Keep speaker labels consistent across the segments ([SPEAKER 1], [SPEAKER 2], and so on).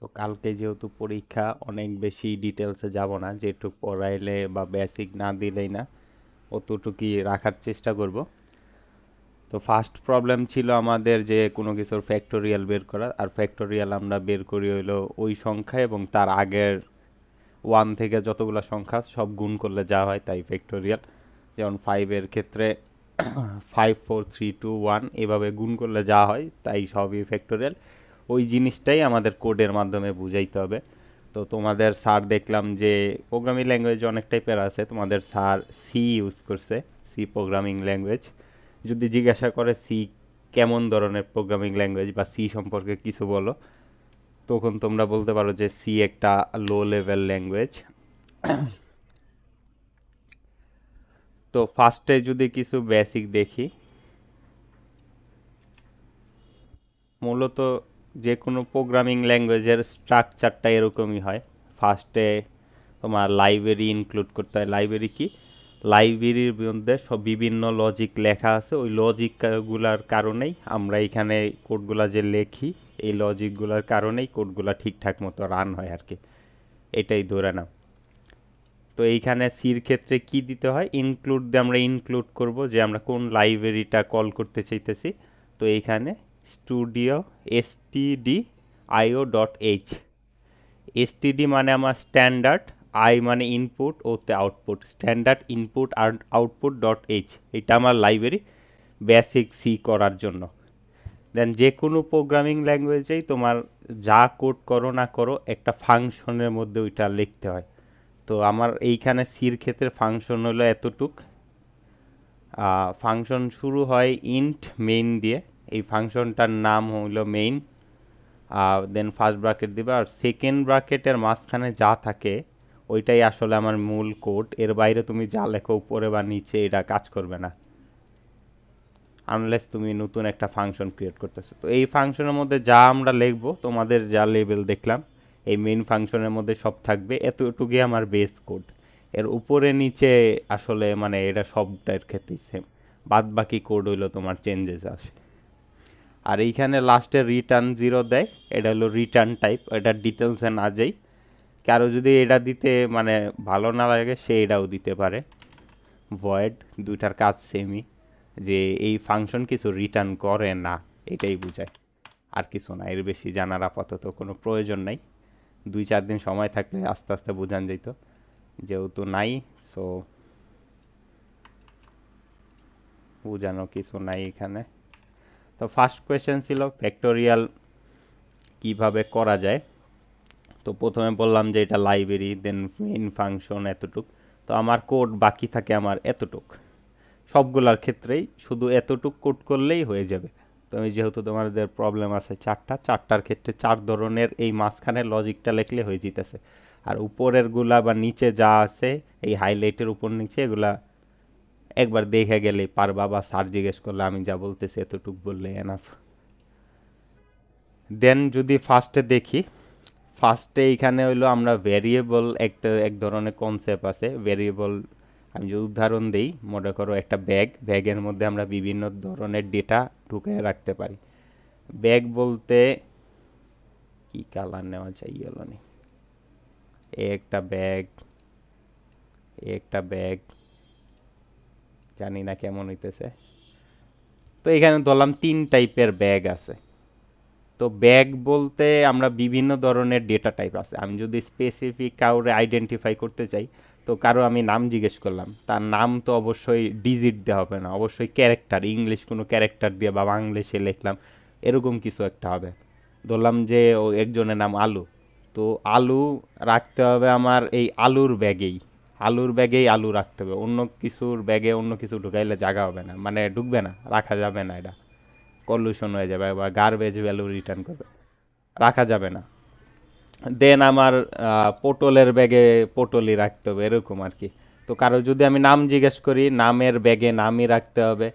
[SPEAKER 1] তো কালকে যেহেতু পরীক্ষা অনেক বেশি ডিটেলসে যাব না, যেটুক পড়াইলে বা বেসিক না দিলেই না, অতটুকুই রাখার চেষ্টা করব। তো ফার্স্ট প্রবলেম ছিল আমাদের যে কোনো কিছুর ফ্যাক্টোরিয়াল বের করা, আর ফ্যাক্টোরিয়াল আমরা বের করি হইলো ওই সংখ্যা এবং তার আগের ওয়ান থেকে যতগুলো সংখ্যা সব গুণ করলে যা হয় তাই ফ্যাক্টোরিয়াল। যেমন 5-এর ক্ষেত্রে 5 4 3 2 1 এভাবে গুণ করলে যা হয় তাই সবই ফ্যাক্টোরিয়াল। ওই জিনিসটাই আমাদের কোডের মাধ্যমে বুঝাইতে হবে। তো তোমাদের স্যার দেখলাম যে প্রোগ্রামিং ল্যাঙ্গুয়েজ অনেক টাইপের আছে, তোমাদের স্যার সি ইউজ করছে, সি প্রোগ্রামিং ল্যাঙ্গুয়েজ। যদি জিজ্ঞাসা করে সি কেমন ধরনের প্রোগ্রামিং ল্যাঙ্গুয়েজ বা সি সম্পর্কে কিছু বলো, তখন তোমরা বলতে পারো যে সি একটা লো লেভেল ল্যাঙ্গুয়েজ। তো ফার্স্টে যদি কিছু বেসিক দেখি, মূলত যে কোনো প্রোগ্রামিং ল্যাঙ্গুয়েজের স্ট্রাকচারটা এরকমই হয়। ফার্স্টে তোমার লাইব্রেরি ইনক্লুড করতে হয়। লাইব্রেরি কি? লাইব্রেরির মধ্যে সব বিভিন্ন লজিক লেখা আছে, ওই লজিকগুলার কারণেই আমরা এখানে কোডগুলা যে লেখি, এই লজিকগুলার কারণেই কোডগুলা ঠিকঠাক মতো রান হয় আর কি, এটাই ধরে নাও। তো এইখানে সির ক্ষেত্রে কি দিতে হয়, ইনক্লুড দিয়ে আমরা ইনক্লুড করব যে আমরা কোন লাইব্রেরিটা কল করতে চাইতেছি। তো এইখানে স্টুডিও stdio.h, std মানে আমার স্ট্যান্ডার্ড, আই মানে ইনপুট, ওতে আউটপুট, স্ট্যান্ডার্ড ইনপুট আর আউটপুট ডট এইচ, এটা আমার লাইব্রেরি বেসিক সি করার জন্য। দেন যে কোনো প্রোগ্রামিং ল্যাঙ্গুয়েজেই তোমার যা কোড করো না করো একটা ফাংশনের মধ্যে ওইটা লিখতে হয়। তো আমার এইখানে সির ক্ষেত্রে ফাংশন হলো এতটুক। ফাংশন শুরু হয় ইন্ট মেইন দিয়ে, এই ফাংশনটার নাম হইল মেইন। দেন ফার্স্ট ব্র্যাকেট দিবে, আর সেকেন্ড ব্র্যাকেটের মাঝখানে যা থাকে ওইটাই আসলে আমার মূল কোড। এর বাইরে তুমি যা লেখো উপরে বা নিচে এটা কাজ করবে না, আনলেস তুমি নতুন একটা ফাংশন ক্রিয়েট করতেছো। তো এই ফাংশনের মধ্যে যা আমরা লিখবো, তোমাদের যা লেভেল দেখলাম এই মেইন ফাংশনের মধ্যে সব থাকবে, এতটুকুই আমার বেস কোড। এর উপরে নিচে আসলে মানে এটা সবটার ক্ষেত্রেই সেম, বাদ বাকি কোড হইলো তোমার চেঞ্জেস আসে। আর এইখানে লাস্টে রিটার্ন জিরো দেয়, এটা হলো রিটার্ন টাইপ, এটা ডিটেলসে না যাই। কারো যদি এটা দিতে মানে ভালো না লাগে সে এটাও দিতে পারে, ভয়েড, দুইটার কাজ সেমই, যে এই ফাংশন কিছু রিটার্ন করে না, এটাই বোঝায়। আর কিছু না, এর বেশি জানার আপাতত কোনো প্রয়োজন নাই। 2-4 দিন সময় থাকলে আস্তে আস্তে বোঝান যেত, যেহেতু নাই সো বোঝানো কিছু নাই এখানে। তো ফার্স্ট কোয়েশ্চেন ছিল ফ্যাক্টোরিয়াল কিভাবে করা যায়। তো প্রথমে বললাম যে এটা লাইব্রেরি, দেন মেইন ফাংশন এতটুক। তো আমার কোড বাকি থাকে আমার এতটুক, সবগুলার ক্ষেত্রেই শুধু এতটুক কোড করলেই হয়ে যাবে। তো আমি যেহেতু তোমাদের প্রবলেম আছে চারটার ক্ষেত্রে 4 ধরনের এই মাঝখানে লজিকটা লিখলে হয়ে যেতেছে। আর উপরের গুলা বা নিচে যা আছে এই হাইলাইটের উপর নিচে, এগুলা একবার দেখে গেলে পারবা, বা স্যার জিজ্ঞেস করলে আমি যা বলতেছি এতটুক বললে এনাফ। দেন যদি ফার্স্টে দেখি, ফার্স্টে এইখানে হইলো আমরা ভ্যারিয়েবল, এক ধরনের কনসেপ্ট আছে ভ্যারিয়েবল। আমি যদি উদাহরণ দিই, মনে করো একটা ব্যাগের মধ্যে আমরা বিভিন্ন ধরনের ডেটা ঢুকে রাখতে পারি। ব্যাগ বলতে কি কালার নেওয়া যায় ইয়েলো নি, একটা ব্যাগ, একটা ব্যাগ, জানি না কেমন হইতেছে। তো এখানে ধরলাম 3 টাইপের ব্যাগ আছে। তো ব্যাগ বলতে আমরা বিভিন্ন ধরনের ডেটা টাইপ আছে, আমি যদি স্পেসিফিক কাউরে আইডেন্টিফাই করতে চাই, তো কারো আমি নাম জিজ্ঞেস করলাম, তার নাম তো অবশ্যই ডিজিট দেওয়া হবে না, অবশ্যই ক্যারেক্টার, ইংলিশ কোনো ক্যারেক্টার দিয়ে বা বাংলাদেশে লিখলাম এরকম কিছু একটা হবে। ধরলাম যে ও একজনের নাম আলু, তো আলু রাখতে হবে আমার এই আলুর ব্যাগেই, আলুর ব্যাগেই আলু রাখতে হবে, অন্য কিছুর ব্যাগে অন্য কিছু ঢুকাইলে জায়গা হবে না, মানে ঢুকবে না, রাখা যাবে না, এটা কলিউশন হয়ে যাবে বা গার্বেজ ভ্যালু রিটার্ন করবে, রাখা যাবে না। দেন আমার পটলের ব্যাগে পটলই রাখতে হবে, এরকম আর কি। তো কারো যদি আমি নাম জিজ্ঞেস করি, নামের ব্যাগে নামই রাখতে হবে।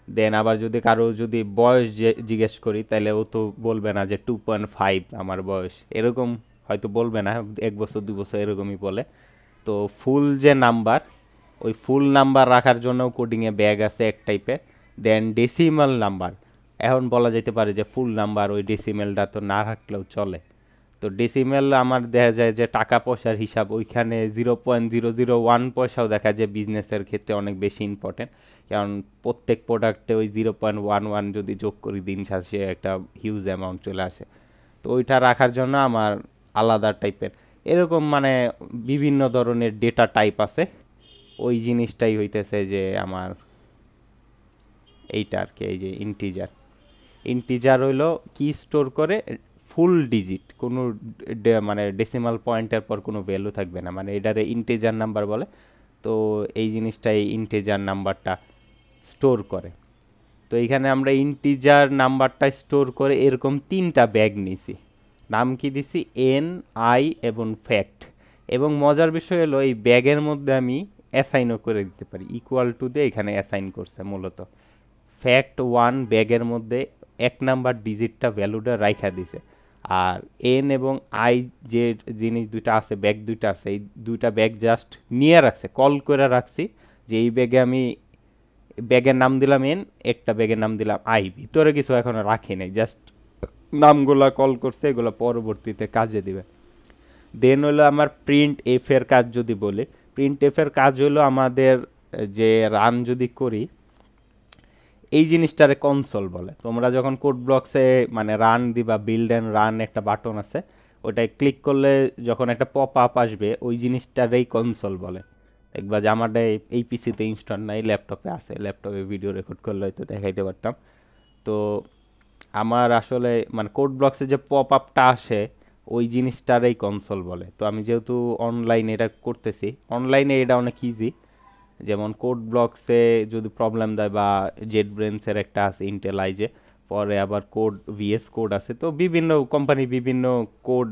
[SPEAKER 1] দেন আবার যদি কারো যদি বয়স জিজ্ঞেস করি, তাহলে ও তো বলবে না যে 2.5 আমার বয়স, এরকম হয়তো বলবে না, 1 বছর 2 বছর এরকমই বলে। তো ফুল যে নাম্বার, ওই ফুল নাম্বার রাখার জন্য কোডিংয়ে ব্যাগ আছে এক টাইপের। দেন ডেসিমাল নাম্বার, এখন বলা যেতে পারে যে ফুল নাম্বার, ওই ডেসিমেলটা তো না রাখলেও চলে। তো ডেসিমেল আমার দেখা যায় যে টাকা পয়সার হিসাব ওইখানে 0.001 পয়সাও দেখা যায় বিজনেসের ক্ষেত্রে অনেক বেশি ইম্পর্টেন্ট, কারণ প্রত্যেক প্রোডাক্টে ওই 0.11 যদি যোগ করি দিন শেষে একটা হিউজ অ্যামাউন্ট চলে আসে। তো ওইটা রাখার জন্য আমার আলাদা টাইপের এরকম মানে বিভিন্ন ধরনের ডেটা টাইপ আছে। ওই জিনিসটাই হইতেছে যে আমার এইটা আর কি, এই যে ইন্টিজার। ইন্টিজার হইলো কি স্টোর করে ফুল ডিজিট, কোনো মানে ডেসিমাল পয়েন্টের পর কোনো ভ্যালু থাকবে না, মানে এটারে ইন্টিজার নাম্বার বলে। তো এই জিনিসটাই ইন্টিজার নাম্বারটা স্টোর করে। তো এইখানে আমরা ইন্টিজার নাম্বারটা স্টোর করে এরকম 3টা ব্যাগ নিছি, নাম কি দিছি এন, আই এবং ফ্যাক্ট। এবং মজার বিষয় হলো এই ব্যাগের মধ্যে আমি অ্যাসাইনও করে দিতে পারি, ইকুয়াল টু দিয়ে এখানে অ্যাসাইন করছে মূলত। ফ্যাক্ট 1 ব্যাগের মধ্যে 1 নাম্বার ডিজিটটা ভ্যালুটা রাইখা দিছে, আর এন এবং আই যে জিনিস দুইটা আছে, ব্যাগ দুইটা আছে, এই দুইটা ব্যাগ জাস্ট নিয়ে রাখছে, কল করে রাখছি যে এই ব্যাগে আমি ব্যাগের নাম দিলাম এন, একটা ব্যাগের নাম দিলাম আই, ভিতরে কিছু এখনো রাখি নাই, জাস্ট নামগুলা কল করছে, এগুলো পরবর্তীতে কাজে দিবে। দেন হলো আমার প্রিন্ট এফ এর কাজ যদি বলি, প্রিন্ট এফ এর কাজ হলো আমাদের যে রান যদি করি এই জিনিসটারে কনসোল বলে। তোমরা যখন কোড ব্লকসে মানে রান দিবা, বিল্ড অ্যান্ড রান একটা বাটন আছে, ওটায় ক্লিক করলে যখন একটা পপ আপ আসবে ওই জিনিসটারেই কনসোল বলে। দেখবা যে আমারটা এই পিসিতে ইনস্টল নাই, ল্যাপটপে আছে, ল্যাপটপে ভিডিও রেকর্ড করলে হয়তো দেখাইতে পারতাম। তো আমার আসলে মানে কোড ব্লকসে যে পপ আপটা আসে ওই জিনিসটারই কনসোল বলে। তো আমি যেহেতু অনলাইনে এটা করতেছি, অনলাইনে এটা অনেক ইজি, যেমন কোড ব্লকসে যদি প্রবলেম দেয় বা জেট ব্রেন্সের একটা আছে ইন্টেল আইজে, পরে আবার কোড ভিএস কোড আছে, তো বিভিন্ন কোম্পানি বিভিন্ন কোড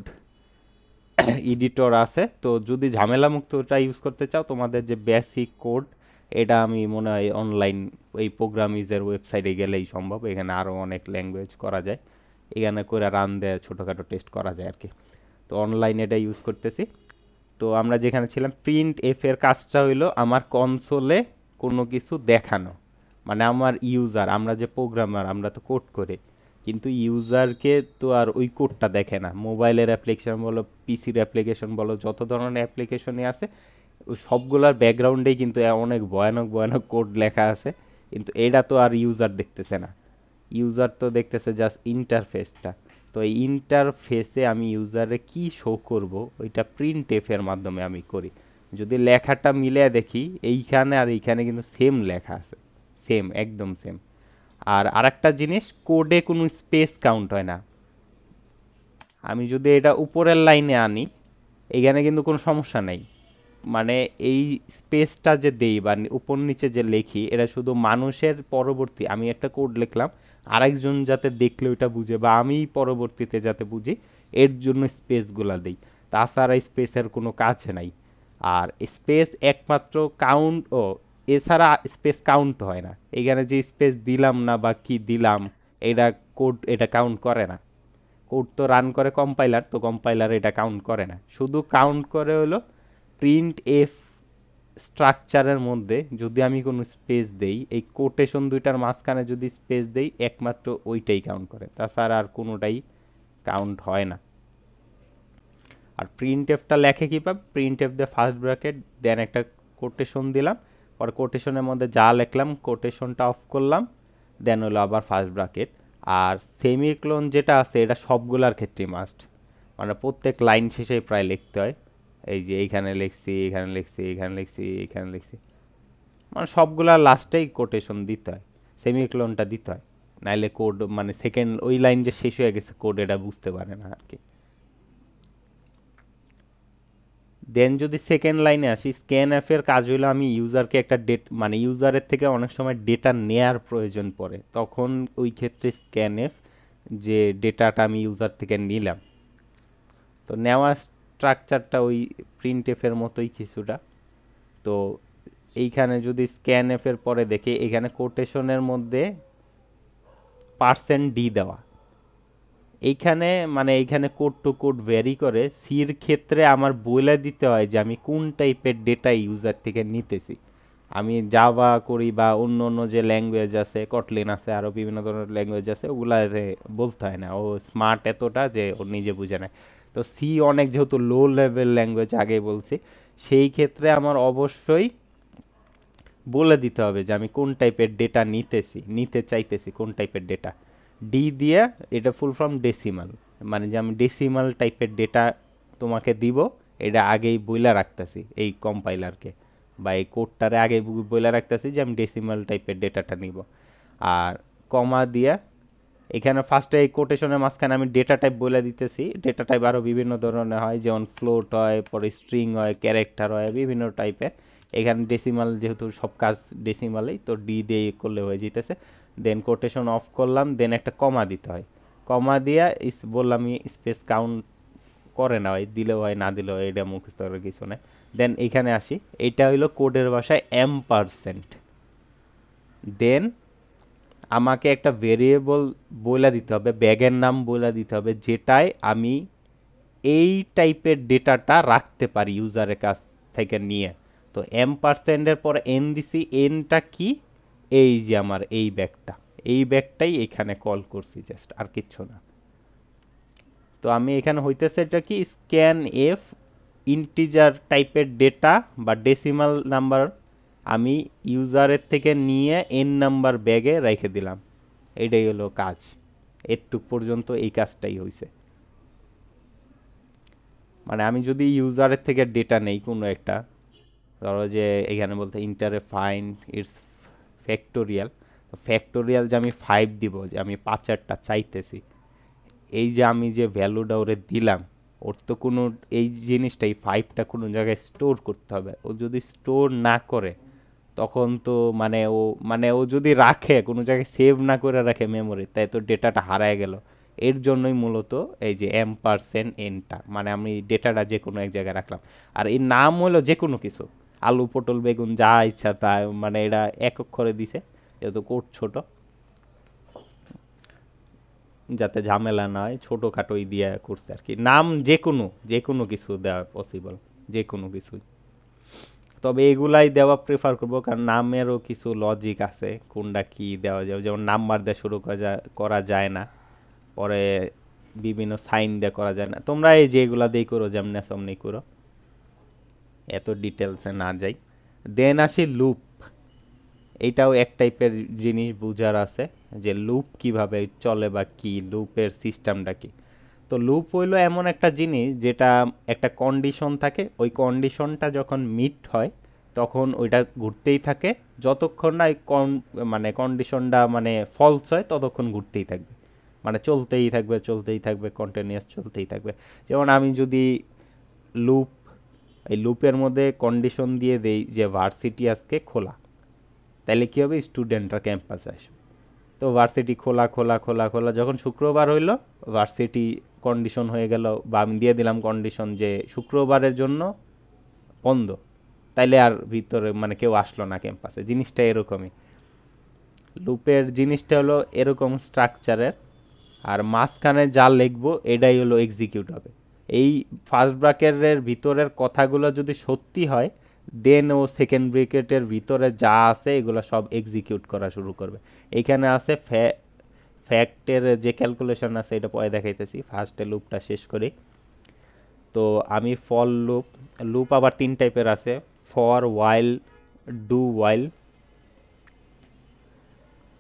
[SPEAKER 1] এডিটর আছে। তো যদি ঝামেলা মুক্তটা ইউজ করতে চাও, তোমাদের যে বেসিক কোড এটা আমি মনে হয় অনলাইন এই প্রোগ্রামিজের ওয়েবসাইটে গেলেই সম্ভব, এখানে আরও অনেক ল্যাঙ্গুয়েজ করা যায়, এখানে করে রান দেয় ছোটোখাটো টেস্ট করা যায় আর কি। তো অনলাইন এটা ইউজ করতেছি। তো আমরা যেখানে ছিলাম, প্রিন্ট এফ এর কাজটা হইলো আমার কনসোলে কোনো কিছু দেখানো, মানে আমার ইউজার, আমরা যে প্রোগ্রামার আমরা তো কোড করে, কিন্তু ইউজারকে তো আর ওই কোডটা দেখে না। মোবাইলের অ্যাপ্লিকেশন বলো, পিসির অ্যাপ্লিকেশন বলো, যত ধরনের অ্যাপ্লিকেশনই আছে ওই সবগুলোর ব্যাকগ্রাউন্ডেই কিন্তু অনেক ভয়ানক ভয়ানক কোড লেখা আছে, কিন্তু এটা তো আর ইউজার দেখতেছে না। ইউজার তো দেখতেছে জাস্ট ইন্টারফেসটা। তো এই ইন্টারফেসে আমি ইউজারে কি শো করব ওইটা প্রিন্ট এফের মাধ্যমে আমি করি। যদি লেখাটা মিলে দেখি এইখানে আর এইখানে কিন্তু সেম লেখা আছে, সেম, একদম সেম। আর আরেকটা জিনিস, কোডে কোনো স্পেস কাউন্ট হয় না। আমি যদি এটা উপরের লাইনে আনি এখানে কিন্তু কোনো সমস্যা নাই, মানে এই স্পেসটা যে দেই বা উপর নিচে যে লেখি এটা শুধু মানুষের পরবর্তী, আমি একটা কোড লিখলাম আরেকজন যাতে দেখলে ওইটা বুঝে বা আমি পরবর্তীতে যাতে বুঝি এর জন্য স্পেসগুলা দেই, তাছাড়া স্পেসের কোনো কাজ নাই। আর স্পেস একমাত্র কাউন্ট, এছাড়া স্পেস কাউন্ট হয় না, এখানে যে স্পেস দিলাম না বা কি দিলাম এটা কোড এটা কাউন্ট করে না। কোড তো রান করে কম্পাইলার, তো কম্পাইলার এটা কাউন্ট করে না, শুধু কাউন্ট করে হলো প্রিন্ট এফ স্ট্রাকচারের মধ্যে যদি আমি কোনো স্পেস দেই, এই কোটেশন দুইটার মাঝখানে যদি স্পেস দেই একমাত্র ওইটাই কাউন্ট করে, তাছাড়া আর কোনোটাই কাউন্ট হয় না। আর প্রিন্ট এফটা লেখে কীভাবে, প্রিন্ট এফ দিয়ে ফার্স্ট ব্র্যাকেট দেন একটা কোটেশন দিলাম, পর কোটেশনের মধ্যে যা লিখলাম কোটেশনটা অফ করলাম, দেন হলো আবার ফার্স্ট ব্র্যাকেট। আর সেমিক্লোন যেটা আছে এটা সবগুলার ক্ষেত্রে মাস্ট, মানে প্রত্যেক লাইন শেষেই প্রায় লিখতে হয়। এই যে এইখানে লিখছি, এখানে লিখছি, এখানে লিখছি, এখানে লিখছি, মানে সবগুলা লাস্টেই কোটেশন দিতে হয়, সেমিক্লোনটা দিতে হয়, নাইলে কোড মানে সেকেন্ড ওই লাইন যে শেষ হয়ে গেছে কোড এটা বুঝতে পারে না আর কি। দেন যদি সেকেন্ড লাইনে আসি, স্ক্যান অ্যাপের কাজ হলো আমি ইউজারকে একটা মানে ইউজারের থেকে অনেক সময় ডেটা নেয়ার প্রয়োজন পড়ে, তখন ওই ক্ষেত্রে স্ক্যান অ্যাপ যে ডেটাটা আমি ইউজার থেকে নিলাম, তো নেওয়া স্ট্রাকচারটা ওই প্রিন্ট এফের মতোই কিছুটা। তো এইখানে যদি স্ক্যান এফের পরে দেখি এখানে কোটেশনের মধ্যে %d দেওয়া, এইখানে মানে এইখানে কোড টু কোড ভ্যারি করে, সির ক্ষেত্রে আমার বলে দিতে হয় যে আমি কোন টাইপের ডেটা ইউজার থেকে নিতেছি। আমি জাভা করি বা অন্য অন্য যে ল্যাঙ্গুয়েজ আছে, কটলিন আছে, আরও বিভিন্ন ধরনের ল্যাঙ্গুয়েজ আছে, ওগুলাতে বলতে হয় না, ও স্মার্ট এতটা যে ও নিজে বুঝে নেয়। তো সি অনেক যেহেতু লো লেভেল ল্যাঙ্গুয়েজ আগে বলছি, সেই ক্ষেত্রে আমার অবশ্যই বলে দিতে হবে যে আমি কোন টাইপের ডেটা নিতে চাইতেছি, কোন টাইপের ডেটা। ডি দিয়ে, এটা ফুল ফর্ম ডেসিমাল, মানে যে আমি ডেসিমাল টাইপের ডেটা তোমাকে দিব, এটা আগেই বইলা রাখতেছি এই কম্পাইলারকে বা এই কোডটারে আগে বইলা রাখতেছি যে আমি ডেসিমাল টাইপের ডেটাটা নিব। আর কমা দিয়া এখানে ফার্স্টে এই কোটেশনের মাঝখানে আমি ডেটা টাইপ বলে দিতেছি। ডেটা টাইপ আরও বিভিন্ন ধরনের হয়, যেমন ফ্লোট হয়, পরে স্ট্রিং হয়, ক্যারেক্টার হয়, বিভিন্ন টাইপের। এখানে ডেসিমাল যেহেতু সব কাজ ডেসিমালেই, তো ডি দিয়ে করলে হয়ে যেতেছে। দেন কোটেশন অফ করলাম, দেন একটা কমা দিতে হয়। কমা দিয়া বললাম স্পেস কাউন্ট করে না হয়, দিলেও হয় না দিলেও হয়, এটা মুখস্থ করার কিছু নেই। দেন এখানে আসি, এটা হইলো কোডের ভাষায় %। দেন আমাকে একটা ভেরিয়েবল বলে দিতে হবে, ব্যাগের নাম বলে দিতে হবে, যেটায় আমি এই টাইপের ডেটাটা রাখতে পারি ইউজারের কাছ থেকে নিয়ে। তো %এর পর এন দিছি, এনটা কি, এই যে আমার এই ব্যাগটাই এখানে কল করছি, জাস্ট আর কিচ্ছু না। তো আমি এখানে হইতেছে এটা কি, স্ক্যান এফ ইন্টিজার টাইপের ডেটা বা ডেসিমাল নাম্বার আমি ইউজারের থেকে নিয়ে এন নাম্বার ব্যাগে রেখে দিলাম। এটাই হলো কাজ, এটুক পর্যন্ত এই কাজটাই হয়েছে। মানে আমি যদি ইউজারের থেকে ডেটা নেই কোনো একটা, ধরো যে এখানে বলতে ইন্টারে ফাইন্ড ইটস ফ্যাক্টোরিয়াল, ফ্যাক্টোরিয়াল যে আমি 5 দিব, যে আমি 5টা চাইতেছি, এই যে আমি যে ভ্যালুটা ওরে দিলাম, ওর তো কোনো এই জিনিসটাই 5টা কোনো জায়গায় স্টোর করতে হবে। ও যদি স্টোর না করে তখন তো মানে ও যদি রাখে কোনো জায়গায় সেভ না করে রাখে মেমোরি, তাই তো ডেটাটা হারায় গেল। এর জন্যই মূলত এই যে %nটা, মানে আমি ডেটাটা যে কোনো এক জায়গায় রাখলাম। আর এর নাম হলো যে কোনো কিছু, আলু পটল বেগুন যা ইচ্ছা তা, মানে এটা এক অক্ষরে দিছে যেহেতু কোড ছোট, যাতে ঝামেলা না হয়, ছোটোখাটোই দিয়ে করছে আর কি। নাম যে কোনো কিছু দেওয়া পসিবল, যে কোনো কিছুই। তবে এগুলাই দেওয়া প্রেফার করবো, কারণ নামেরও কিছু লজিক আছে, কোনটা কি দেওয়া যাবে। যেমন নাম্বার দিয়ে শুরু করা যায় না, পরে বিভিন্ন সাইন দিয়ে করা যায় না। তোমরা এই যে এগুলা দিয়ে করো, যেমন সামনে করো, এত ডিটেলসে না যাই। দেন আসি লুপ। এইটাও এক টাইপের জিনিস বুঝার আছে, যে লুপ কিভাবে চলে বা কি লুপের সিস্টেমটা কি। তো লুপ হইলো এমন একটা জিনিস যেটা একটা কন্ডিশন থাকে, ওই কন্ডিশনটা যখন মিট হয় তখন ওইটা ঘুরতেই থাকে, যতক্ষণ না মানে কন্ডিশনটা মানে ফলস হয় ততক্ষণ ঘুরতেই থাকবে, মানে চলতেই থাকবে কন্টিনিউয়াস চলতেই থাকবে। যেমন আমি যদি লুপ, এই লুপের মধ্যে কন্ডিশন দিয়ে দেই যে ভার্সিটি আজকে খোলা, তাহলে কী হবে, স্টুডেন্টরা ক্যাম্পাসে আসবে। তো ভার্সিটি খোলা খোলা খোলা খোলা, যখন শুক্রবার হইল ভার্সিটি কন্ডিশন হয়ে গেল, বা আমি দিয়ে দিলাম কন্ডিশন যে শুক্রবারের জন্য বন্ধ, তাইলে আর ভিতরে মানে কেউ আসলো না ক্যাম্পাসে। জিনিসটা এরকমই, লুপের জিনিসটা হলো এরকম স্ট্রাকচারের। আর মাঝখানে যা লিখবো এটাই হলো এক্সিকিউট হবে। এই ফার্স্ট ব্র্যাকেটের ভিতরের কথাগুলো যদি সত্যি হয়, দেন ও সেকেন্ড ব্র্যাকেটের ভিতরে যা আছে এগুলো সব এক্সিকিউট করা শুরু করবে। এইখানে আছে ফ্যাক্টের যে ক্যালকুলেশন আছে, এটা পরে দেখাইতেছি, ফার্স্টে লুপটা শেষ করি। তো আমি ফর লুপ আবার 3 টাইপের আছে, ফর, ওয়াইল, ডু ওয়াইল।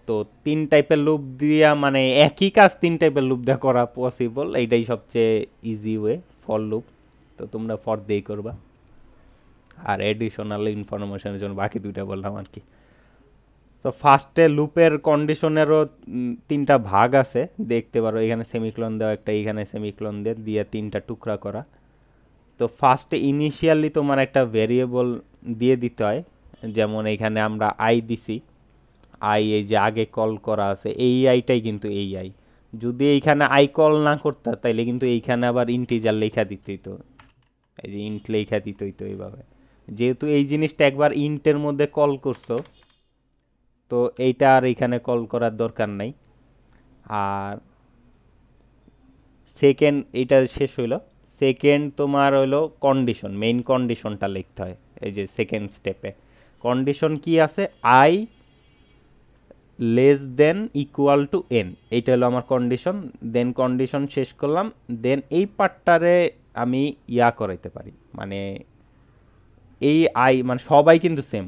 [SPEAKER 1] তো 3 টাইপের লুপ দিয়া মানে একই কাজ 3 টাইপের লুপ দিয়ে করা পসিবল, এইটাই সবচেয়ে ইজি ওয়ে ফর লুপ। তো তোমরা ফর দিয়েই করবা, আর এডিশনাল ইনফরমেশনের জন্য বাকি দুইটা বললাম আর কি। তো ফার্স্টে লুপের কন্ডিশনেরও 3টা ভাগ আছে, দেখতে পারো এখানে সেমিক্লোন দেওয়া একটা, এখানে সেমিক্লোন দিয়ে 3টা টুকরা করা। তো ফার্স্টে ইনিশিয়ালি তোমার একটা ভেরিয়েবল দিয়ে দিতে হয়, যেমন এখানে আমরা আই দিছি, আই এই যে আগে কল করা আছে এই আইটাই কিন্তু এই আই। যদি এইখানে আই কল না করতে তাইলে কিন্তু এইখানে আবার ইন্টিজার লেখা দিত হইতো, এই যে ইন্ট লেখা দিত হইতো এইভাবে। যেহেতু এই জিনিসটা একবার ইন্টের মধ্যে কল করছো, তো এইটা আর এইখানে কল করার দরকার নাই। আর সেকেন্ড এইটা শেষ হইলো, সেকেন্ড তোমার হইলো কন্ডিশন, মেইন কন্ডিশনটা লিখতে হয়। এই যে সেকেন্ড স্টেপে কন্ডিশন কি আছে, I less than equal to N, এইটা হলো আমার কন্ডিশন। দেন কন্ডিশন শেষ করলাম। দেন এই পার্টটারে আমি ইয়া করাইতে পারি, মানে এই আই মানে সবাই কিন্তু সেম,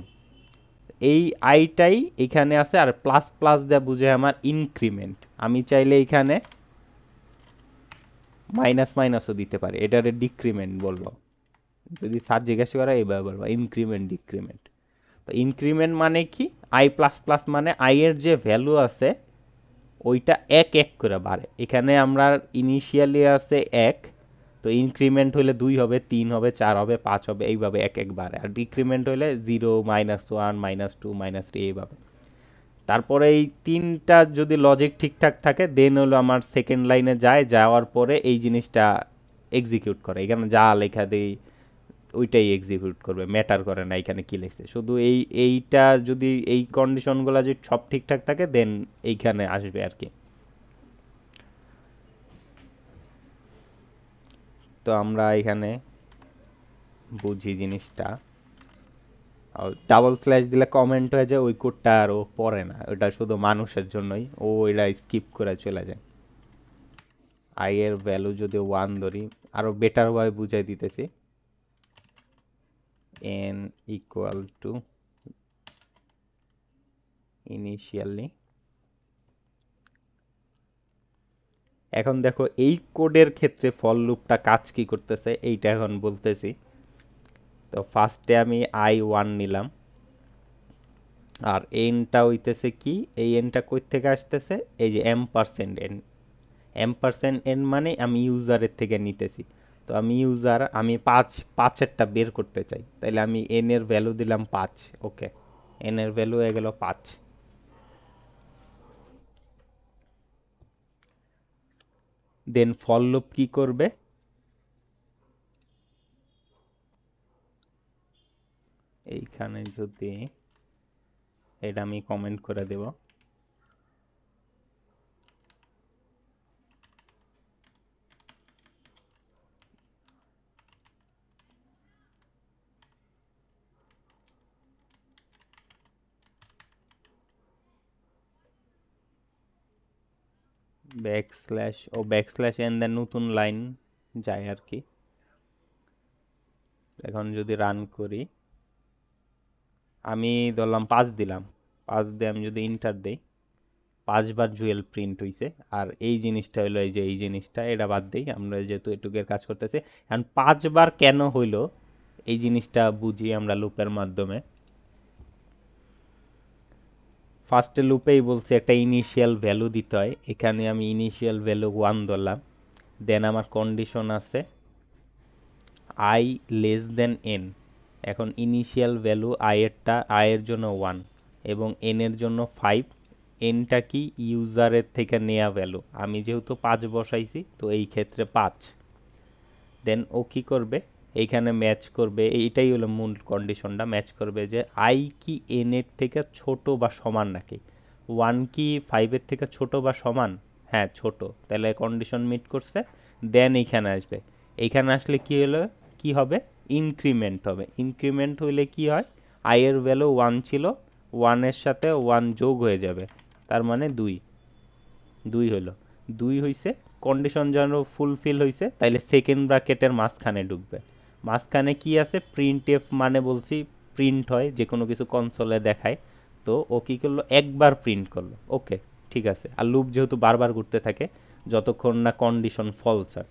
[SPEAKER 1] এই আইটাই এখানে আছে, আর প্লাস প্লাস দেওয়া বুঝে আমার ইনক্রিমেন্ট। আমি চাইলে এখানে মাইনাস মাইনাসও দিতে পারি, এটারে ডিক্রিমেন্ট বলবো। যদি স্যার জিজ্ঞাসা করে এইভাবে বলবো ইনক্রিমেন্ট ডিক্রিমেন্ট। তো ইনক্রিমেন্ট মানে কি, আই প্লাস প্লাস মানে আই এর যে ভ্যালু আছে ওইটা এক এক করে বাড়ে। এখানে আমরা ইনিশিয়ালি আছে এক, তো ইনক্রিমেন্ট হলে 2 হবে, 3 হবে, 4 হবে, 5 হবে, এইভাবে এক এক বাড়ে। আর ডিক্রিমেন্ট হলে 0, -1, -2, -3 এইভাবে। তারপরে এই তিনটা যদি লজিক ঠিকঠাক থাকে দেন হলো আমার সেকেন্ড লাইনে যায়, যাওয়ার পরে এই জিনিসটা এক্সিকিউট করে। এখানে যা লেখা দেই ওইটাই এক্সিকিউট করবে, ম্যাটার করে না এখানে কি লিখছে। শুধু এইটা যদি এই কন্ডিশনগুলো যদি সব ঠিকঠাক থাকে দেন এইখানে আসবে আর কি। তো আমরা এখানে বুঝি জিনিসটা। ডাবল স্ল্যাশ দিলে কমেন্ট হয়ে যায়, ওই কোডটা আর ও পড়ে না, ওটা শুধু মানুষের জন্যই, ও এটা স্কিপ করে চলে যায়। আই এর ভ্যালু যদি 1 ধরি, আরো বেটার ওয়ে বুঝাই দিতেছি। n equal to initially. এখন দেখো এই কোডের ক্ষেত্রে ফর লুপটা কাজ কি করতেছে এইটা এখন বলতেছি। তো ফার্স্টে আমি i1 নিলাম, আর এনটা হইতেছে কি, এই এনটা কই থেকে আসতেছে, এই যে m%n। m%n মানে আমি ইউজারের থেকে নিতেছি। তো আমি ইউজার, আমি 5-5এরটা বের করতে চাই, তাইলে আমি n এর ভ্যালু দিলাম 5। ওকে, n এর ভ্যালু হয়ে গেল 5। দেন ফর লুপ কি করবে, এইখানে যদি এটা আমি কমেন্ট করে দেব। ব্যাকস্ল্যাশ ও ব্যাকস্ল্যাশ এন দেন নতুন লাইন যায় আর কি। এখন যদি রান করি, আমি ধরলাম 5 দিলাম, 5 দিয়ে আমি যদি ইন্টার দেই 5 বার জুয়েল প্রিন্ট হইছে। আর এই জিনিসটা হলো এই যে এই জিনিসটা, এটা বাদ দেই, আমরা যেহেতু এটুকের কাজ করতেছি। এখন 5 বার কেন হইলো এই জিনিসটা বুঝি আমরা লুপের মাধ্যমে। ফার্স্টে লুপেই বলছে একটা ইনিশিয়াল ভ্যালু দিতে হয়, এখানে আমি ইনিশিয়াল ভ্যালু 1 ধরলাম। দেন আমার কন্ডিশন আছে আই লেস দেন এন। এখন ইনিশিয়াল ভ্যালু আই এর জন্য 1 এবং এন এর জন্য 5। এনটা কি, ইউজারের থেকে নেয়া ভ্যালু, আমি যেহেতু 5 বসাইছি তো এই ক্ষেত্রে 5। দেন ও কি করবে, এইখানে ম্যাচ করবে, এইটাই হলো মূল কন্ডিশনটা, ম্যাচ করবে যে আই কি এন এর থেকে ছোট বা সমান নাকি। 1 কি 5 এর থেকে ছোট বা সমান, হ্যাঁ ছোট, তাহলে কন্ডিশন মিট করছে। দেন এইখানে আসবে, এইখানে আসলে কি হলো, কি হবে, ইনক্রিমেন্ট হবে। ইনক্রিমেন্ট হইলে কি হয়, আই এর ভ্যালু 1 ছিল, 1 এর সাথে 1 যোগ হয়ে যাবে, তার মানে 2। 2 হলো, 2 হইছে। কন্ডিশন যেন ফুলফিল হইছে, তাইলে সেকেন্ড ব্র্যাকেটের মাঝখানে ঢুকবে। মাঝখানে কি আছে, প্রিন্ট এফ মানে বলছি প্রিন্ট হয় যে কোনো কিছু কনসোলে দেখায়। তো ও কি করলো, একবার প্রিন্ট করলো। ওকে, ঠিক আছে। আর লুপ যেহেতু বারবার ঘুরতে থাকে যতক্ষণ না কন্ডিশন ফলস হয়।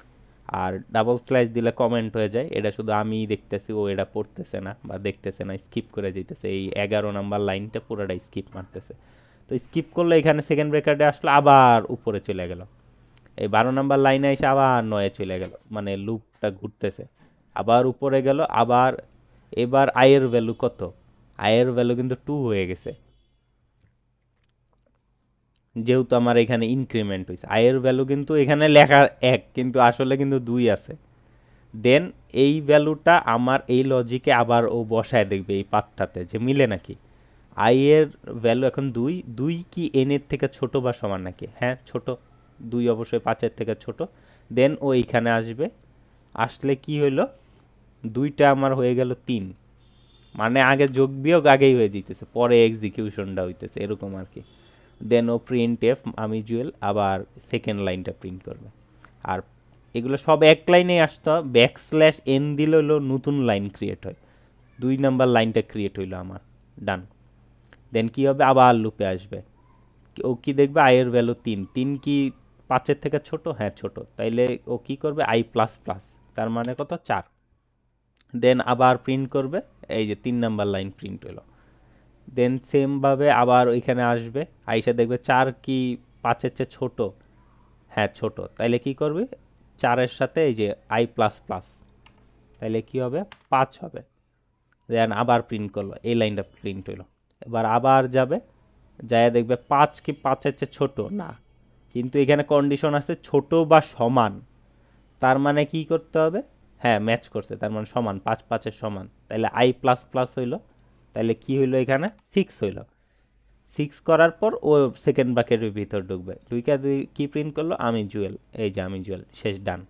[SPEAKER 1] আর ডাবল স্ল্যাশ দিলে কমেন্ট হয়ে যায়, এটা শুধু আমিই দেখতেছি, ও এটা পড়তেছে না বা দেখতেছে না, স্কিপ করে যেতেছে। এই 11 নাম্বার লাইনটা পুরোটাই স্কিপ মারতেছে। তো স্কিপ করলে এখানে সেকেন্ড ব্রেকারে আসলো, আবার উপরে চলে গেল। এই 12 নাম্বার লাইনে এসে আবার 9 চলে গেল, মানে লুপটা ঘুরতেছে। আবার উপরে গেল, আবার এবার আয়ের ভ্যালু কত, আয়ের ভ্যালু কিন্তু 2 হয়ে গেছে, যেহেতু আমার এখানে ইনক্রিমেন্ট হয়েছে। আয়ের ভ্যালু কিন্তু এখানে লেখা 1 কিন্তু আসলে কিন্তু 2 আছে। দেন এই ভ্যালুটা আমার এই লজিকে আবার ও বসায় দেখবে এই পাথটাতে যে মিলে নাকি। আই এর ভ্যালু এখন 2, 2 কি এন এর থেকে ছোট বা সমান নাকি, হ্যাঁ ছোট, 2 অবশ্যই 5-এর থেকে ছোট। দেন ও এইখানে আসবে, আসলে কি হইলো, 2টা আমার হয়ে গেল 3, মানে আগে যোগ বিয়োগ আগেই হয়ে যেতেছে, পরে এক্সিকিউশনটা হইতেছে এরকম আর কি। দেন ও প্রিন্ট এফ আমি জুয়েল আবার সেকেন্ড লাইনটা প্রিন্ট করবে। আর এগুলো সব এক লাইনে আসতো, ব্যাকস্ল্যাশ এন দিলে হলো নতুন লাইন ক্রিয়েট হয়, 2 নাম্বার লাইনটা ক্রিয়েট হইলো আমার, ডান। দেন কি হবে, আবার লুপে আসবে, ও কি দেখবে আয়ের ভ্যালু 3, 3 কি 5-এর থেকে ছোট, হ্যাঁ ছোট, তাইলে ও কি করবে আই প্লাস প্লাস, তার মানে কত 4। দেন আবার প্রিন্ট করবে, এই যে 3 নাম্বার লাইন প্রিন্ট হলো। দেন সেম ভাবে আবার ওইখানে আসবে, আইসা দেখবে 4 কি 5-এর চেয়ে ছোট, হ্যাঁ ছোট, তাইলে কি করবে 4-এর সাথে এই যে আই প্লাস প্লাস, তাইলে কি হবে 5 হবে। দেন আবার প্রিন্ট করলো, এই লাইনটা প্রিন্ট হইলো। এবার আবার যাবে, যায় দেখবে 5 কি 5-এর চেয়ে ছোট না, কিন্তু এখানে কন্ডিশন আছে ছোট বা সমান, তার মানে কি করতে হবে, হ্যাঁ ম্যাচ করছে, তার মানে সমান, 5 5-এর সমান, তাহলে আই প্লাস প্লাস হইলো, তাহলে কি হইলো এখানে 6 হইলো। 6 করার পর ও সেকেন্ড ব্র্যাকেটের ভিতর ঢুকবে, ঢুইকা কি প্রিন্ট করলো আমি জুয়েল, এই যে আমি জুয়েল, শেষ, ডান।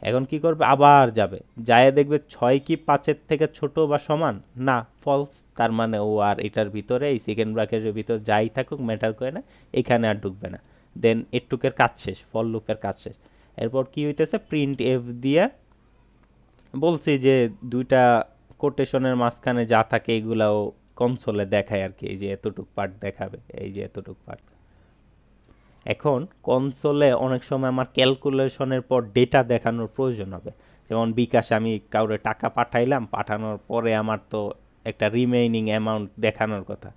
[SPEAKER 1] এখন কি করবে, আবার যাবে, যায় দেখবে 6 কি 5-এর থেকে ছোট বা সমান না, ফলস, তার মানে ও আর এটার ভিতরে এই সেকেন্ড ব্র্যাকেটের ভিতর যাই থাকুক ম্যাটার করে না, এখানে আর ঢুকবে না। দেন এটুকের কাজ শেষ, ফল লুপের কাজ শেষ। এরপর কি হইতেছে, প্রিন্ট এফ দিয়ে বলছি যে দুইটা কোটেশনের মাঝখানে যা থাকে এগুলাও কনসোলে দেখায় আর কি, এই যে এতটুক পার্ট দেখাবে, এই যে এতটুক পার্ট। এখন কনসোলে অনেক সময় আমার ক্যালকুলেশনের পর ডেটা দেখানোর প্রয়োজন হবে, যেমন বিকাশে আমি কাউরে টাকা পাঠাইলাম, পাঠানোর পরে আমার তো একটা রিমেইনিং অ্যামাউন্ট দেখানোর কথা,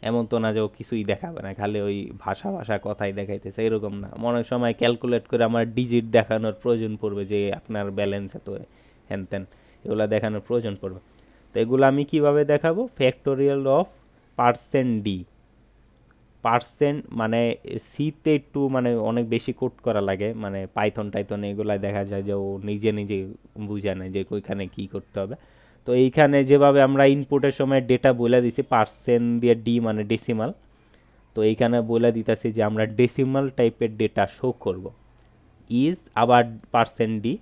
[SPEAKER 1] এমন তো না যে ও কিছুই দেখাবে না, খালি ওই ভাষা ভাষা কথাই দেখাইতেছে, এরকম না, অনেক সময় ক্যালকুলেট করে আমার ডিজিট দেখানোর প্রয়োজন পড়বে, যে আপনার ব্যালেন্স এত হ্যান ত্যান, এগুলো দেখানোর প্রয়োজন পড়বে। তো এগুলো আমি কিভাবে দেখাবো, factorial of percent D, percent মানে সিতে একটু মানে অনেক বেশি কোড করা লাগে, মানে পাইথন টাইথন এগুলা দেখা যায় যে ও নিজে নিজে বুঝে নেয় যে ওইখানে কি করতে হবে। তো এইখানে যেভাবে আমরা ইনপুটের সময় ডেটা বলে দিছি পার্সেন্ট দিয়ে ডি মানে ডেসিমাল, তো এইখানে বলে দিতেছি যে আমরা ডেসিমাল টাইপের ডেটা শো করব, ইজ আবার পার্সেন্ট ডি,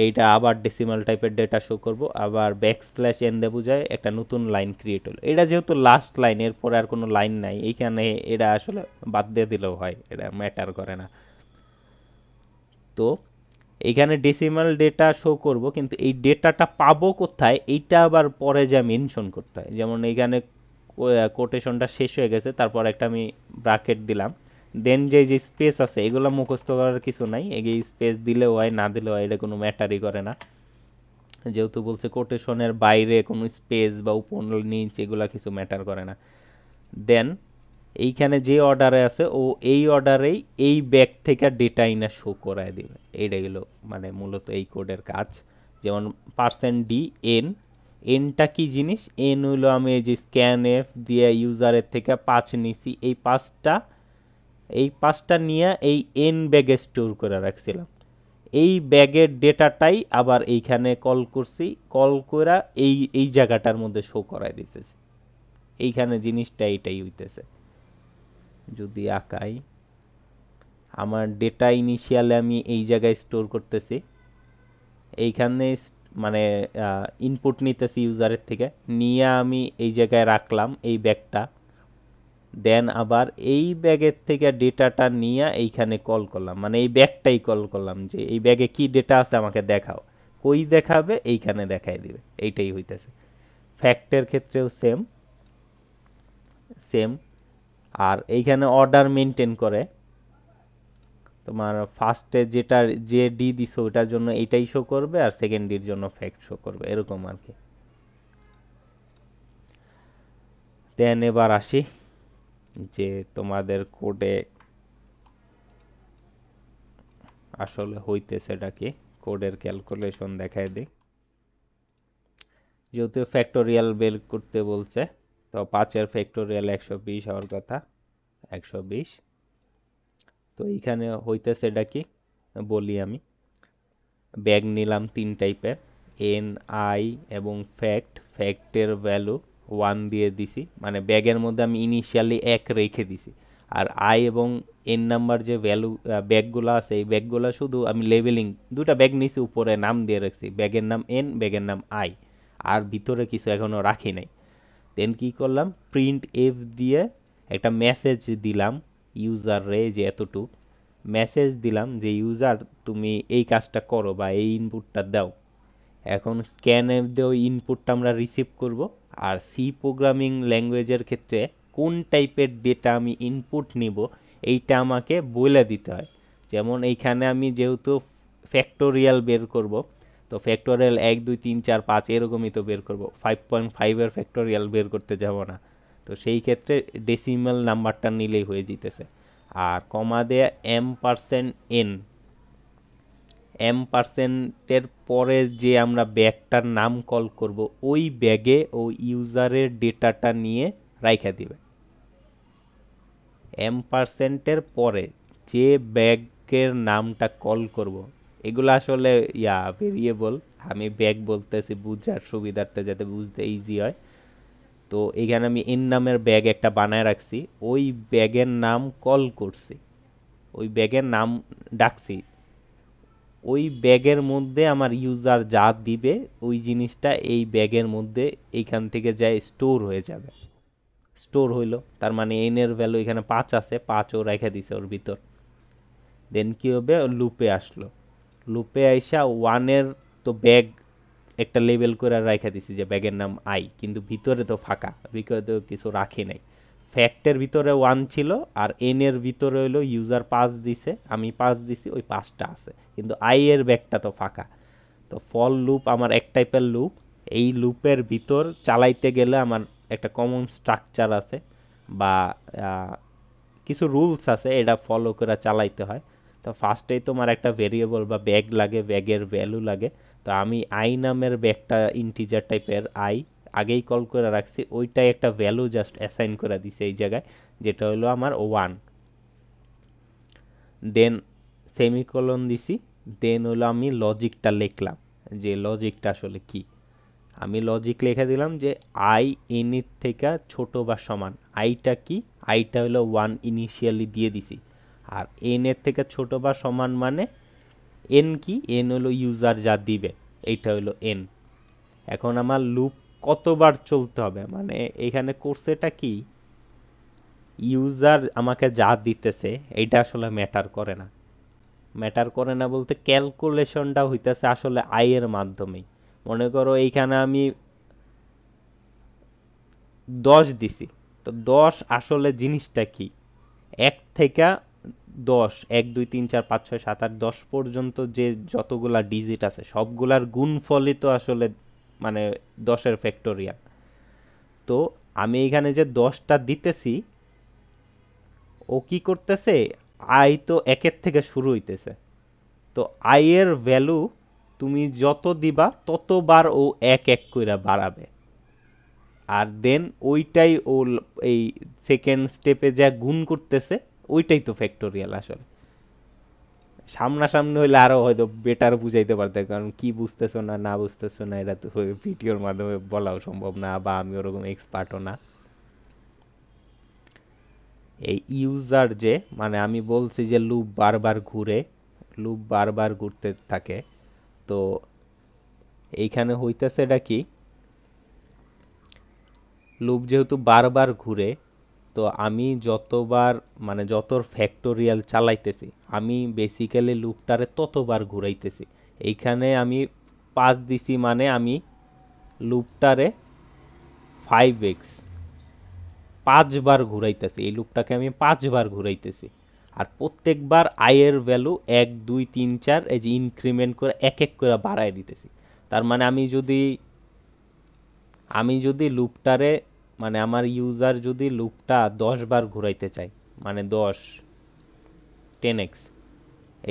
[SPEAKER 1] এইটা আবার ডেসিমাল টাইপের ডেটা শো করব, আবার ব্যাকস্ল্যাশ এন দিয়ে বুঝায় একটা নতুন লাইন ক্রিয়েট হলো, এটা যেহেতু লাস্ট লাইন, এরপরে আর কোনো লাইন নাই, এইখানে এটা আসলে বাদ দিয়ে দিলেও হয়, এটা ম্যাটার করে না। তো এইখানে ডেসিমাল ডেটা শো করব, কিন্তু এই ডেটাটা পাবো কোথায় এইটা আবার পরে যা মেনশন করতে হয়, যেমন এইখানে কোটেশনটা শেষ হয়ে গেছে, তারপর একটা আমি ব্র্যাকেট দিলাম, দেন যে যে স্পেস আছে এগুলো মুখস্থ করার কিছু নাই, এই স্পেস দিলেও হয় না দিলেও হয়, এটা কোনো ম্যাটারই করে না, যেহেতু বলছে কোটেশনের বাইরে কোনো স্পেস বা উপর নিচ এগুলো কিছু ম্যাটার করে না। দেন এইখানে যে অর্ডারে আছে ও এই অর্ডারেই এই ব্যাগ থেকে ডেটা ইনা শো করায় দিবে, এইটা গেলো মানে মূলত এই কোডের কাজ। যেমন পার্সেন্ট ডি এন, এনটা কি জিনিস, এন হইলো আমি এই যে স্ক্যান এফ দিয়ে ইউজারের থেকে 5 নিছি, এই পাঁচটা নিয়ে এই এন ব্যাগে স্টোর করে রাখছিলাম, এই ব্যাগের ডেটাটাই আবার এইখানে কল করছি, কল করা এই জায়গাটার মধ্যে শো করায় দিতেছি, এইখানে জিনিসটা এইটাই হইতেছে। যদি আঁকাই, আমার ডেটা ইনিশিয়ালে আমি এই জায়গায় স্টোর করতেছি, এইখানে মানে ইনপুট নিতেছি ইউজারের থেকে, নিয়ে আমি এই জায়গায় রাখলাম এই ব্যাগটা, দেন আবার এই ব্যাগের থেকে ডেটাটা নিয়ে এইখানে কল করলাম, মানে এই ব্যাগটাই কল করলাম যে এই ব্যাগে কি ডেটা আছে আমাকে দেখাও, কই দেখাবে এইখানে দেখাই দিবে, এইটাই হইতেছে। ফ্যাক্টের ক্ষেত্রেও সেম সেম, আর এইখানে অর্ডার মেনটেন করে, তোমার ফার্স্টে যেটা যে ডি দিছো ওটার জন্য এইটাই শো করবে, আর সেকেন্ড ডির জন্য ফ্যাক্ট শো করবে, এরকম আর কি। দেন এবার আসি যে তোমাদের কোডে আসলে হইতেছেটা কি, কোডের ক্যালকুলেশন দেখায় দিই। যেহেতু ফ্যাক্টোরিয়াল বের করতে বলছে, তো 5-এর ফ্যাক্টোরিয়াল 120 হওয়ার কথা, 120। তো এইখানে হইতেছে এটা কি বলি আমি, ব্যাগ নিলাম 3 টাইপের, এন আই এবং ফ্যাক্টের ভ্যালু 1 দিয়ে দিছি, মানে ব্যাগের মধ্যে আমি ইনিশিয়ালি 1 রেখে দিছি, আর আই এবং এন নাম্বার যে ভ্যালু ব্যাগগুলো আছে এই ব্যাগগুলো শুধু আমি লেবেলিং, দুটা ব্যাগ নিছি উপরে নাম দিয়ে রাখছি, ব্যাগের নাম এন, ব্যাগের নাম আই, আর ভিতরে কিছু এখনও রাখি নাই। দেন কি করলাম, প্রিন্ট এফ দিয়ে একটা মেসেজ দিলাম ইউজার রে যে এতটুক মেসেজ দিলাম যে ইউজার তুমি এই কাজটা করো বা এই ইনপুটটা দাও। এখন স্ক্যানএফ দিয়ে ওই ইনপুটটা আমরা রিসিভ করব। আর সি প্রোগ্রামিং ল্যাঙ্গুয়েজের ক্ষেত্রে কোন টাইপের ডেটা আমি ইনপুট নিব এইটা আমাকে বলে দিতে হয়। যেমন এইখানে আমি যেহেতু ফ্যাক্টোরিয়াল বের করব, তো ফ্যাক্টোরিয়াল 1 2 3 4 5 এরকমই তো বের করব, 5.5 এর ফ্যাক্টোরিয়াল বের করতে যাব না। তো সেই ক্ষেত্রে ডেসিমাল নাম্বারটা নিলেই হয়ে যেতেছে। আর কমা দেয়া m%n, m%এর পরে যে আমরা ব্যাগটার নাম কল করব ওই ব্যাগে ও ইউজারের ডেটাটা নিয়ে রাইখা দিবে। m%এর পরে যে ব্যাগের নামটা কল করব, এগুলো আসলে ভেরিয়েবল, আমি ব্যাগ বলতেছি বুঝার সুবিধার্থে যাতে বুঝতে ইজি হয়। তো এখানে আমি এন নামের ব্যাগ একটা বানায় রাখছি, ওই ব্যাগের নাম কল করছি, ওই ব্যাগের নাম ডাকছি, ওই ব্যাগের মধ্যে আমার ইউজার যা দিবে ওই জিনিসটা এই ব্যাগের মধ্যে এইখান থেকে যায় স্টোর হয়ে যাবে। স্টোর হইল, তার মানে এন এর ভ্যালু এখানে 5 আছে, 5ও রেখে দিছে ওর ভিতর। দেন কি হবে, লুপে আসলো, লুপে আইসা 1-এর তো ব্যাগ একটা লেবেল করে রেখে দিছি যে ব্যাগের নাম আই, কিন্তু ভিতরে তো ফাঁকা, ভিতরে তো কিছু রাখি নাই। ফ্যাক্টের ভিতরে 1 ছিল আর এন এর ভিতরে হইলো ইউজার 5 দিছে, আমি 5 দিছি, ওই 5টা আছে, কিন্তু আই এর ব্যাগটা তো ফাঁকা। তো ফল লুপ আমার এক টাইপের লুপ, এই লুপের ভিতর চালাইতে গেলে আমার একটা কমন স্ট্রাকচার আছে বা কিছু রুলস আছে, এটা ফলো করে চালাইতে হয়। তো ফার্স্টেই তোমার একটা ভেরিয়েবল বা ব্যাগ লাগে, ব্যাগের ভ্যালু লাগে। তো আমি আই নামের ব্যাগটা ইন্টিজার টাইপের আই আগেই কল করে রাখছি, ওইটাই একটা ভ্যালু জাস্ট অ্যাসাইন করে দিছে এই জায়গায়, যেটা হলো আমার 1। দেন সেমিকোলন দিছি, দেন হলো আমি লজিকটা লিখলাম যে লজিকটা আসলে কি। আমি লজিক লিখে দিলাম যে আই এন এর থেকে ছোট বা সমান। আইটা কি, আইটা হলো 1 ইনিশিয়ালি দিয়ে দিছি, আর এন এর থেকে ছোট বা সমান মানে এন কি, এন হলো ইউজার যা দিবে, এইটা হলো এন। এখন আমার লুপ কতবার চলতে হবে, মানে এখানে কোর্সেটা কি, ইউজার আমাকে যা দিতেছে এইটা আসলে ম্যাটার করে না। ম্যাটার করে না বলতে ক্যালকুলেশনটা হইতেছে আসলে আই এর মাধ্যমেই। মনে করো এইখানে আমি 10 দিছি, তো 10 আসলে জিনিসটা কি, 1 থেকে 10, 1 2 3 4 5 6 7 8 10 পর্যন্ত যে যতগুলা ডিজিট আছে সবগুলার গুণফলই তো আসলে মানে 10-এর ফ্যাক্টোরিয়াল। তো আমি এখানে যে 10টা দিতেছি, ও কি করতেছে, আই তো 1-এর থেকে শুরু হইতেছে, তো আই এর ভ্যালু তুমি যত দিবা ততবার ও 1 1 কইরা বাড়াবে। আর দেন ওইটাই ও এই সেকেন্ড স্টেপে যা গুণ করতেছে ওইটাই তো ফ্যাক্টোরিয়াল আসলে। সামনাসামনি হইলে আরো হয়তো বেটার বুঝাইতে পারতে, কারণ কি বুঝতেছো না না বুঝতেছো না এটা তো ভিডিওর মাধ্যমে বলাও সম্ভব না, বা আমি ওরকম এক্সপার্টও না। এই ইউজার যে, মানে আমি বলছি যে লুপ বারবার ঘুরে, লুপ বারবার ঘুরতে থাকে, তো এইখানে হইতেছে এটা কি, লুপ যেহেতু বারবার ঘুরে, তো আমি যতবার মানে যত ফ্যাক্টোরিয়াল চালাইতেছি আমি বেসিক্যালি লুপটারে ততবার ঘুরাইতেছি। এইখানে আমি 5 দিছি মানে আমি লুপটারে 5x 5 বার ঘুরাইতেছি, এই লুপটাকে আমি 5 বার ঘুরাইতেছি। আর প্রত্যেকবার আয়ের ভ্যালু 1 2 3 4 এই যে ইনক্রিমেন্ট করে এক এক করে বাড়ায় দিতেছি। তার মানে আমি যদি লুপটারে মানে আমার ইউজার যদি লুপটা 10 বার ঘুরাইতে চাই, মানে 10x,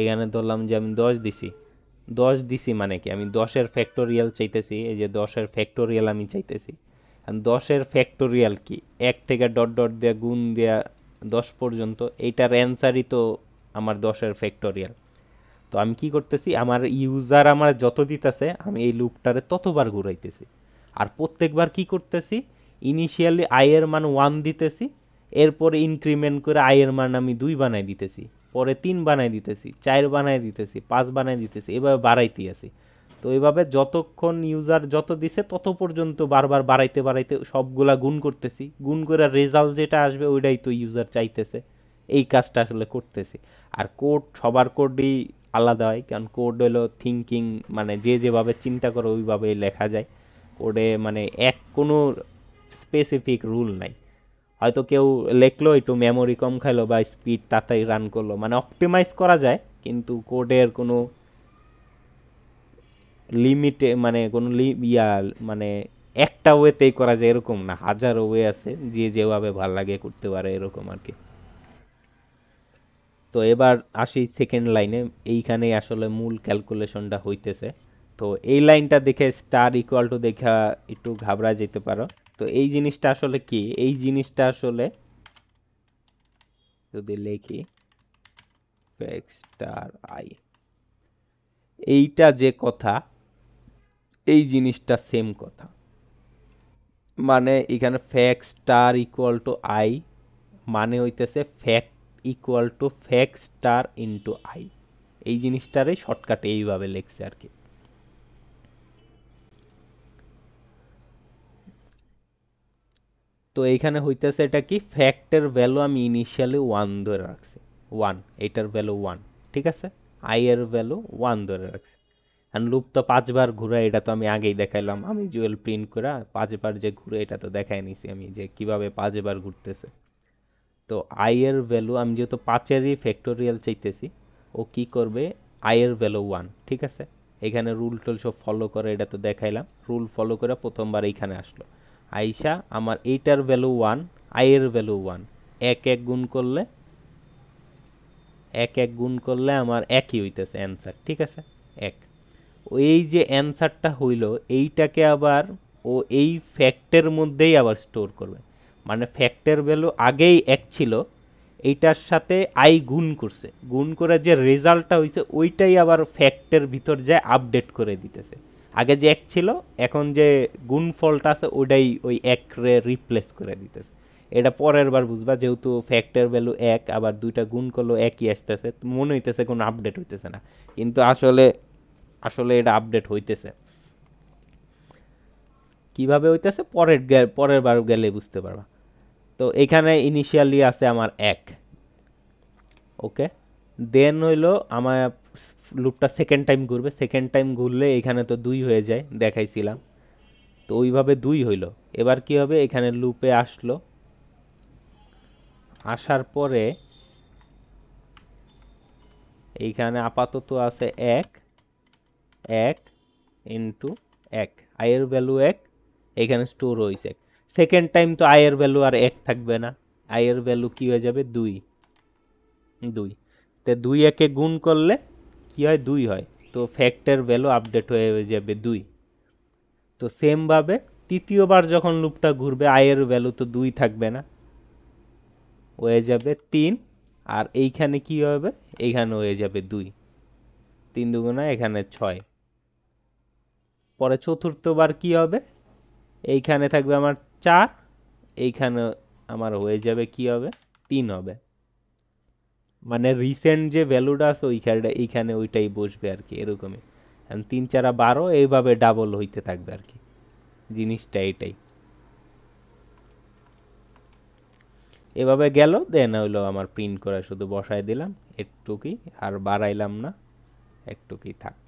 [SPEAKER 1] এখানে ধরলাম যে আমি 10 দিছি মানে কি, আমি 10-এর ফ্যাক্টোরিয়াল চাইতেছি, এই যে 10-এর ফ্যাক্টোরিয়াল আমি চাইতেছি। 10-এর ফ্যাক্টোরিয়াল কি, 1 থেকে ডট ডট দেয়া গুণ দেয়া 10 পর্যন্ত, এইটার অ্যান্সারই তো আমার 10-এর ফ্যাক্টোরিয়াল। তো আমি কি করতেছি, আমার ইউজার আমার যত দিতেছে আমি এই লুপটারে ততবার ঘুরাইতেছি। আর প্রত্যেকবার কি করতেছি, ইনিশিয়ালি আই এর মান 1 দিতেছি, এরপরে ইনক্রিমেন্ট করে আই এর মান আমি 2 বানাই দিতেছি, পরে 3 বানাই দিতেছি, 4 বানাই দিতেছি, 5 বানাই দিতেছি, এভাবে বাড়াইতেই আছি। তো এইভাবে যতক্ষণ ইউজার যত দিছে তত পর্যন্ত বারবার বাড়াইতে বাড়াইতে সবগুলা গুণ করতেছি, গুণ করে রেজাল্ট যেটা আসবে ওইটাই তো ইউজার চাইতেছে, এই কাজটা আসলে করতেছি। আর কোড সবার কোডই আলাদা হয়, কারণ কোড হলো থিঙ্কিং, মানে যে যেভাবে চিন্তা করে ওইভাবেই লেখা যায়। কোডে মানে কোনো স্পেসিফিক রুল নাই। হয়তো কেউ লেখলো একটু মেমোরি কম খাইলো বা স্পিড তাড়াতাড়ি রান করলো, মানে অপটিমাইজ করা যায়, কিন্তু কোডের কোনো লিমিটে মানে কোনো মানে একটা ওয়েতেই করা যায় এরকম না, হাজারো ওয়ে আছে, যে যেভাবে ভাল লাগে করতে পারে এরকম আর কি। তো এবার আসি সেকেন্ড লাইনে, এইখানেই আসলে মূল ক্যালকুলেশনটা হইতেছে। তো এই লাইনটা দেখে স্টার ইকুয়াল টু দেখা একটু ঘাবড়া যেতে পারো। তো এই জিনিসটা আসলে কি, এই জিনিসটা আসলে যদি লিখি স্টার আই, এইটা যে কথা, এই জিনিসটা সেম কথা। মানে এখানে fact star equal to I মানে হইতেছে fact equal to fact star into I. এই জিনিসটারই শর্টকাটে এইভাবে লিখছে আর কি। তো এইখানে হইতেছে এটা কি, ফ্যাক্টের ভ্যালু আমি ইনিশিয়ালি 1 ধরে রাখছি, 1, এটার ভ্যালু 1, ঠিক আছে, আই এর ভ্যালু 1 ধরে রাখছি। আর লুপ তো 5 বার ঘুরে, এটা তো আমি আগেই দেখাইলাম, আমি জুয়েল প্রিন্ট করে 5 বার যে ঘুরে এটা তো দেখাই নিছি আমি যে কিভাবে 5 বার ঘুরতেছে। তো আই এর ভ্যালু আমি যেহেতু 5-এরই ফ্যাক্টোরিয়াল চাইতেছি, ও কি করবে, আই এর ভ্যালু 1, ঠিক আছে। এখানে রুল টুল সব ফলো করে, এটা তো দেখাইলাম, রুল ফলো করে প্রথমবার এইখানে আসলো, আইসা আমার এইটার ভ্যালু 1, আই এর ভ্যালু 1, এক এক গুণ করলে, এক এক গুণ করলে আমার একই হইতেছে অ্যান্সার, ঠিক আছে, এক। এই যে অ্যান্সারটা হইল, এইটাকে আবার ও এই ফ্যাক্টের মধ্যেই আবার স্টোর করবে, মানে ফ্যাক্টের ভ্যালু আগেই এক ছিল, এইটার সাথে আই গুণ করছে, গুণ করে যে রেজাল্টটা হয়েছে ওইটাই আবার ফ্যাক্টের ভিতর যায় আপডেট করে দিতেছে। আগে যে এক ছিল, এখন যে গুণফলটা আছে ওটাই ওই এক রে রিপ্লেস করে দিতেছে। এটা পরের বার বুঝবা, যেহেতু ফ্যাক্টের ভ্যালু এক, আবার দুইটা গুণ করলেও একই আসতেছে, মনে হইতেছে কোনো আপডেট হইতেছে না, কিন্তু আসলে আসলে এটা আপডেট হইতেছে। কিভাবে হইতেছে পরের বার গেলে বুঝতে পারবা। তো এখানে ইনিশিয়ালি আছে আমার এক, ওকে। দেন হইলো আমার লুপটা সেকেন্ড টাইম ঘুরবে, সেকেন্ড টাইম ঘুরলে এখানে তো 2 হয়ে যায়, দেখাইছিলাম। তো ওইভাবে 2 হইলো। এবার কি হবে, এখানে লুপে আসলো, আসার পরে এইখানে আপাতত আছে এক, এক ইন্টু এক, আয়ের ভ্যালু এক, এখানে স্টোর হয়েছে। সেকেন্ড টাইম তো আয়ের ভ্যালু আর এক থাকবে না, আয়ের ভ্যালু কি হয়ে যাবে, 2, 2। তো 2 একে গুণ করলে কি হয়, 2 হয়। তো ফ্যাক্টের ভ্যালু আপডেট হয়ে যাবে 2। তো সেমভাবে তৃতীয়বার যখন লুপটা ঘুরবে, আয়ের ভ্যালু তো 2 থাকবে না, হয়ে যাবে 3। আর এইখানে কি হবে, এইখানে হয়ে যাবে 2, 3 দুগুণা এখানে 6। পরে চতুর্থবার কি হবে, এইখানে থাকবে আমার 4, এইখানে আমার হয়ে যাবে কি হবে, 3 হবে। মানে রিসেন্ট যে ভ্যালুটা আছে ওইখানে এইখানে ওইটাই বসবে আর কি, এরকমই। 3 4 12 এইভাবে ডাবল হইতে থাকবে আর কি, জিনিসটা এটাই। এভাবে গেল, দেন হইলো আমার প্রিন্ট করা, শুধু বসায় দিলাম একটুকুই, আর বাড়াইলাম না, একটুকুই থাক।